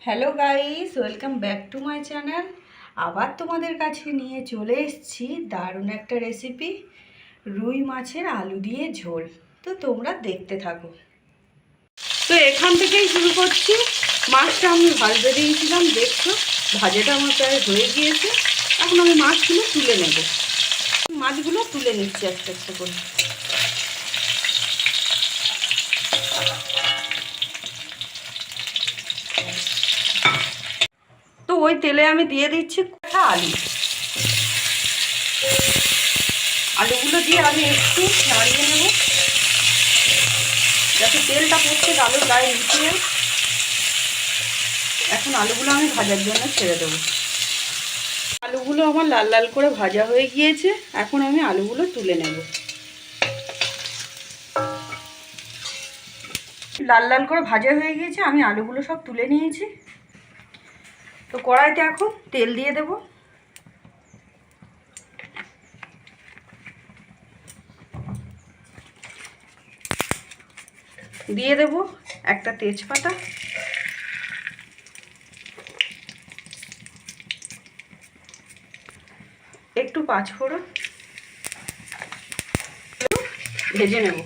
Hello guys, welcome back to my channel. আবার তোমাদের কাছে নিয়ে চলে এসেছি দারুণ একটা রেসিপি, রুই মাছের আলু দিয়ে ঝোল। তো তোমরা দেখতে থাকো। তো এখান থেকেই শুরু করছি। মাছটা আমি ভাজতে দিয়েছিলাম, দেখছো ভাজাটা আমার প্রায় হয়ে গিয়েছে। এখন আমি মাছগুলো তুলে নেব। মাছগুলো তুলে নিচ্ছি একটা একটা করে। তো ওই তেলে আমি দিয়ে দিচ্ছি কটা আলু। আলুগুলো দিয়ে আমি একটু নাড়িয়ে নেব যাতে তেলটা পড়ছে আলুর গায়ে মিশিয়ে। এখন আলুগুলো আমি ভাজার জন্য ছেড়ে দেবো। আলুগুলো আমার লাল লাল করে ভাজা হয়ে গিয়েছে। এখন আমি আলুগুলো তুলে নেব। লাল লাল করে ভাজা হয়ে গিয়েছে, আমি আলুগুলো সব তুলে নিয়েছি। তো কড়াইতে এখন তেল দিয়ে দেব। দিয়ে দেব একটা তেজপাতা, একটু পাঁচফোড়ন, ভেজে নেব।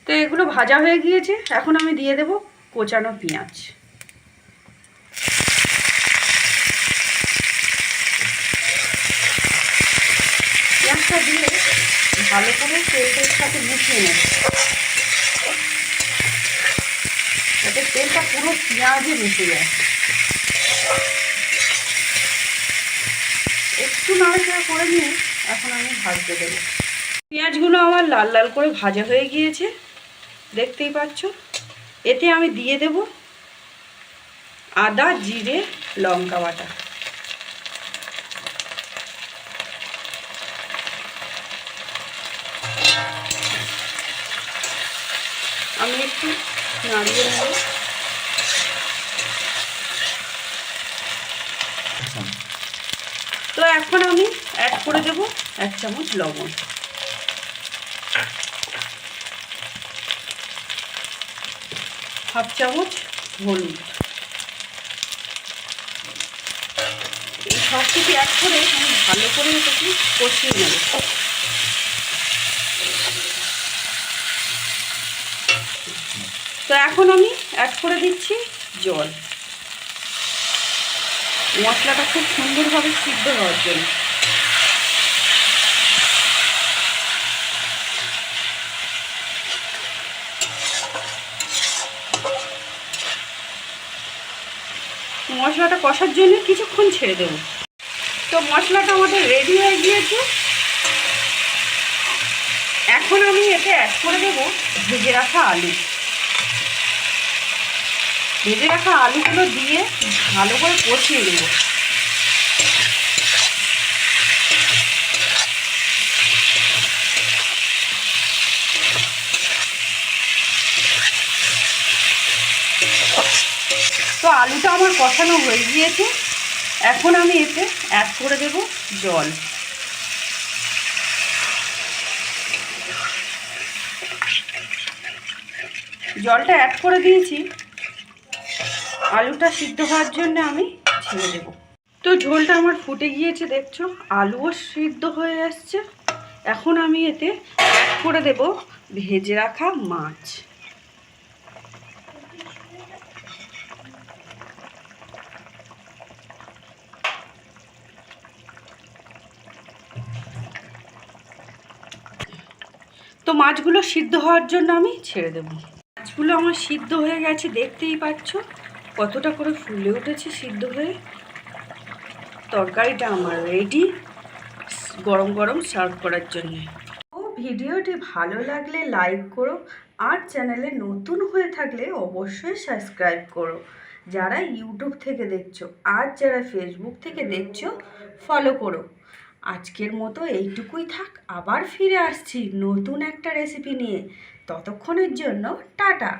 তো এগুলো ভাজা হয়ে গিয়েছে, এখন আমি দিয়ে দেব কোচানো পেঁয়াজ। পেঁয়াজটা দিয়ে ভালো করে তেলটার সাথে মিশিয়ে নেব যাতে তেলটা পুরো পেঁয়াজে মিশে যায়। একটু নাড়াচাড়া করে নিয়ে এখন আমি ভাজতে দেবো। পেঁয়াজগুলো আমার লাল লাল করে ভাজা হয়ে গিয়েছে, দেখতেই পাচ্ছ। এতে আমি দিয়ে দেব আদা, জিরে, লঙ্কা বাটা। আমি একটু নাড়িয়ে নেব। তো এখন আমি অ্যাড করে দেব 1 চামচ লবণ, হাফ চামচ হলুদ। এই সব কিছু অ্যাড করে আমি ভালো করে এটাকে কষিয়ে নেব। তো এখন আমি অ্যাড করে দিচ্ছি জল, মশলাটা খুব সুন্দরভাবে সিদ্ধ হওয়ার জন্য। মশলাটা কষার জন্য কিছুক্ষণ ছেড়ে দেব। তো মশলাটা আমাদের রেডি হয়ে গিয়েছে। এখন আমি এতে অ্যাড করে দেব ভেজে রাখা আলু। ভেজে রাখা আলুগুলো দিয়ে ভালো করে কষিয়ে নেব। তো আলুটা আমার কষানো হয়ে গিয়েছে। এখন আমি এতে অ্যাড করে দেব জল। জলটা অ্যাড করে দিয়েছি, আলুটা সিদ্ধ হওয়ার জন্য আমি ছেড়ে দেব। তো ঝোলটা আমার ফুটে গিয়েছে, দেখছো আলুও সিদ্ধ হয়ে আসছে। এখন আমি এতে অ্যাড করে দেব ভেজে রাখা মাছ। তো মাছগুলো সিদ্ধ হওয়ার জন্য আমি ছেড়ে দেব। মাছগুলো আমার সিদ্ধ হয়ে গেছে, দেখতেই পাচ্ছ কতটা করে ফুলে উঠেছে সিদ্ধ হয়ে। তরকারিটা আমার রেডি গরম গরম সার্ভ করার জন্য। ও ভিডিওটি ভালো লাগলে লাইক করো, আর চ্যানেলে নতুন হয়ে থাকলে অবশ্যই সাবস্ক্রাইব করো। যারা ইউটিউব থেকে দেখছো আর যারা ফেসবুক থেকে দেখছো ফলো করো। আজকের মতো এইটুকুই থাক, আবার ফিরে আসছি নতুন একটা রেসিপি নিয়ে। ততক্ষণের জন্য টাটা।